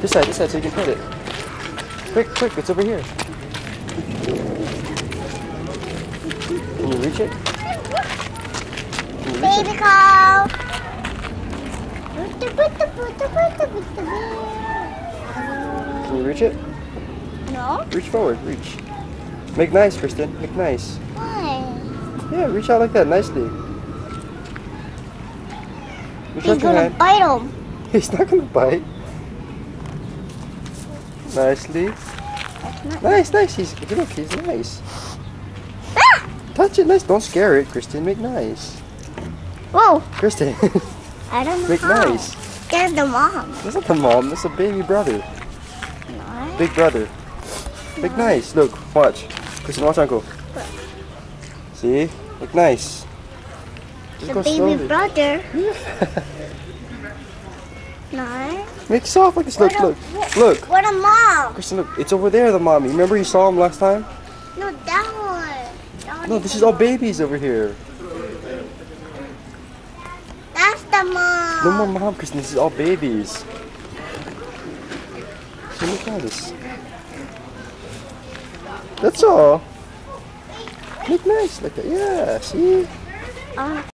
This side, so you can pet it. Quick, quick, it's over here. Can you reach it? Can you reach Baby it? cow. Can you reach it? No? Reach forward, reach. Make nice, Kristen, make nice. Why? Yeah, reach out like that, nicely. Reach He's out your gonna hand. bite him. He's not gonna bite. Nicely. Nice, nice. Look, he's nice. Ah! Touch it nice. Don't scare it, Kristen. Make nice. Whoa! Kristen, I don't know make how. nice. There's the mom. That's not the mom. That's a baby brother. No. Big brother. Make nice. Look, watch. Kristen, watch Uncle. See? Look nice. Just The go baby slowly. brother. No. Make soft like this. Look, look, look. What a mom. Kristen, look. It's over there, the mommy. Remember you saw him last time? No, that one. That one No, this is all babies over here. That's the mom. No more mom, Kristen. This is all babies. So look at this. That's all. Make nice like that. Yeah, see?